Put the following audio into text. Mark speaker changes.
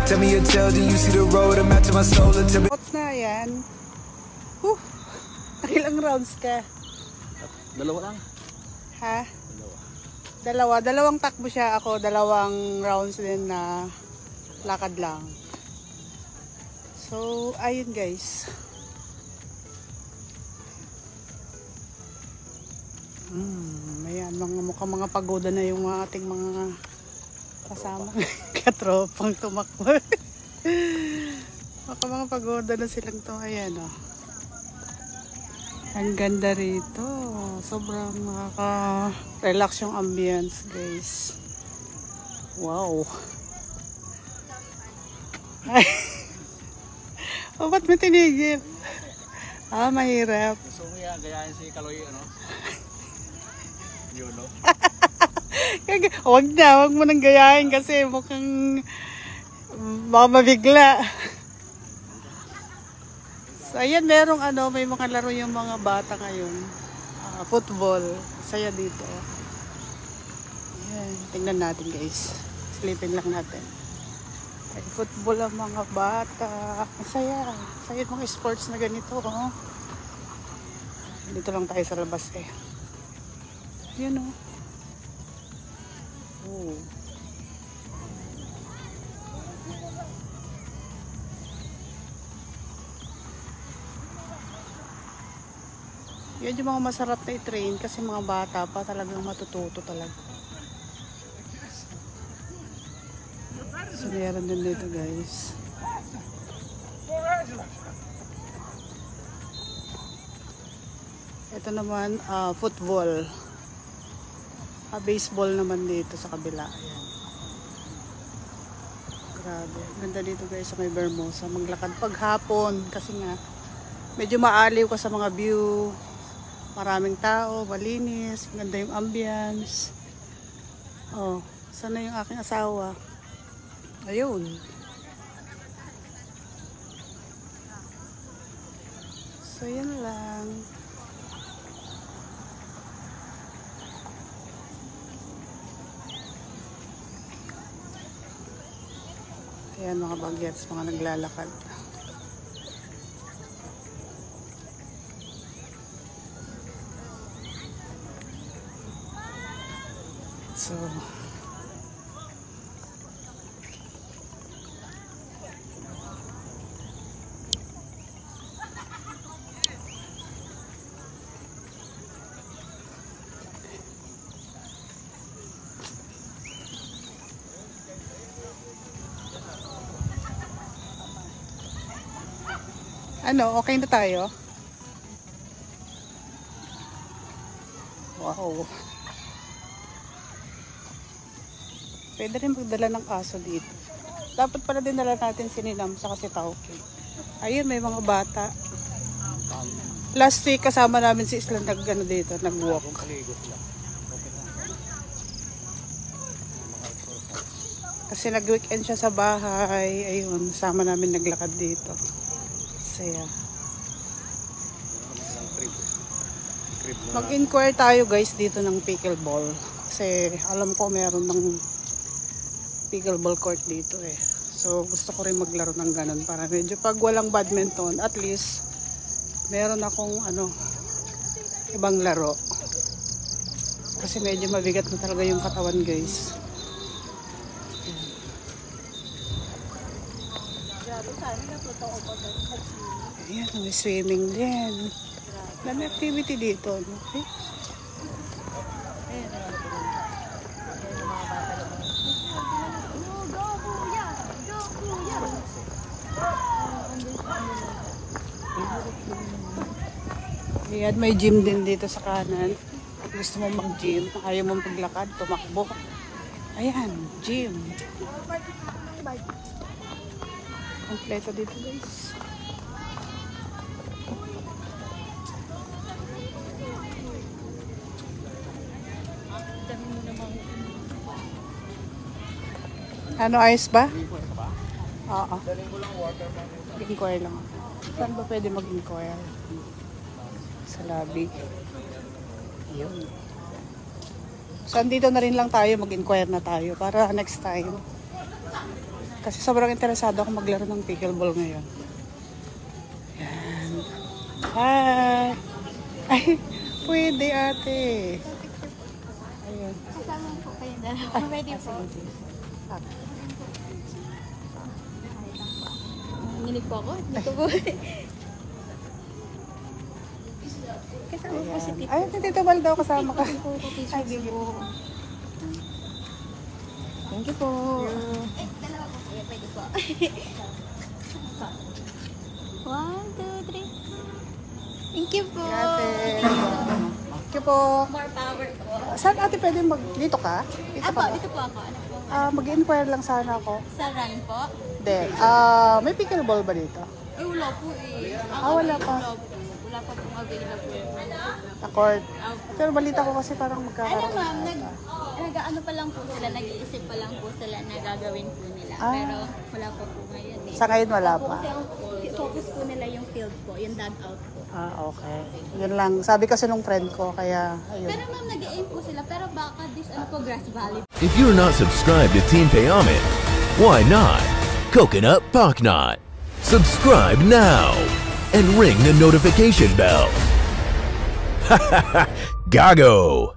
Speaker 1: Tell me your tale, do you see the road? I'm out to my soul and tell me.
Speaker 2: What's na yan? Ilang rounds ka?
Speaker 3: Dalawa lang.
Speaker 2: Ha? Dalawang takbo siya, ako dalawang rounds din na lakad lang. So, ayun guys. Ayan, mukhang mga pagoda na yung ating mga kasama. Katropang tumakbo. Mukhang mga pagoda na silang to. Ayan o. Ang ganda rito. Sobrang nakaka-relax yung ambience, guys. Wow. Ay. Oh, ba't may tinigil? Mahirap.
Speaker 3: Gusto mo yan, gayahin si Kaloy, ano? Yun, no?
Speaker 2: Wag mo nang gayahin kasi mukhang baka mabigla. So, ayan, merong may mga laro yung mga bata ngayon. Football. Saya dito. Ayan, tingnan natin guys. Silipin lang natin. Ay, football ang mga bata. Saya. Saya mga sports na ganito. Oh. Dito lang tayo sa labas eh. Ayan oh. Oh. Yan yung mga masarap na i-train kasi mga bata pa talagang matututo talaga. So meron din dito guys. Ito naman football. Baseball naman dito sa kabila. Ayan. Grabe. Ganda dito guys sa may Vermosa. Maglakad paghapon kasi nga medyo maaliw ka sa mga view. Maraming tao, malinis, ganda yung ambience. Oh, sana yung aking asawa? Ayun. So, yan lang. Ayan mga bagets, mga naglalakad. So, okay na tayo? Wow. Pwede rin magdala ng aso dito. Dapat pala din dala natin si Ninam sa kasi Tauke. Ayun, may mga bata. Last week kasama namin si Isla dito, nag-walk. Kasi nag-weekend siya sa bahay. Ayun, sama namin naglakad dito. Saya. Mag-inquire tayo guys dito ng pickleball. Kasi alam ko meron ng pickleball court dito eh. So gusto ko rin maglaro ng ganun para medyo pag walang badminton at least meron akong ibang laro. Kasi medyo mabigat na talaga yung katawan guys. Ayan, may swimming din. Dami activity dito. Okay? Ayan, may gym din dito sa kanan. Gusto mo mag-gym, ayaw mo paglakad, tumakbo. Ayan, gym. Kompleto dito guys. Ayos ba? Oo. Mag-inquire lang. Saan ba pwede mag-inquire? Sa lobby. Yun. So, andito na rin lang tayo. Mag-inquire na tayo para next time. Kasi sobrang interesado ako maglaro ng pickleball ngayon. Yan. Hi! Ay, pwede ate. Ayun.
Speaker 4: Kasama po kayo dalawa. Ready po. Nginig po ako. Dito po. Kasama po si Tito.
Speaker 2: Ay, si Tito Bal daw kasama ka.
Speaker 4: Tito po, teacher
Speaker 2: Ay, sige
Speaker 4: po. Thank you po. Eh, dalawa po kayo. Pwede po. 1, 2, 3. Thank you po.
Speaker 2: Ate. Thank you po.
Speaker 4: More power po.
Speaker 2: Saan ate pwede dito ka? Dito
Speaker 4: Apo,
Speaker 2: ka ba?
Speaker 4: dito po ako. Ano po?
Speaker 2: Mag-inquire lang sana ako.
Speaker 4: Sa run po?
Speaker 2: Hindi. May pickleball ba dito?
Speaker 4: Eh, wala po eh.
Speaker 2: Wala pa.
Speaker 4: Wala pa pong available.
Speaker 2: Accord. Pero balita ko kasi parang
Speaker 4: Ano
Speaker 2: magkakaroon.
Speaker 4: ma'am, nag-ano pa lang po sila, nag-iisip pa lang po sila na gagawin po nila. Pero wala pa po ngayon eh.
Speaker 2: Sa ngayon wala pa.
Speaker 4: Kasi ang focus po nila yung field po, yung dugout po.
Speaker 2: Okay. Yun lang. Sabi kasi nung friend ko, kaya ayun.
Speaker 4: Pero ma'am, nag-aim po sila, pero baka ano po, Grass Valley.
Speaker 5: If you're not subscribed to Team Payaman, why not? Coconut Paknot. Subscribe now and ring the notification bell. Gago!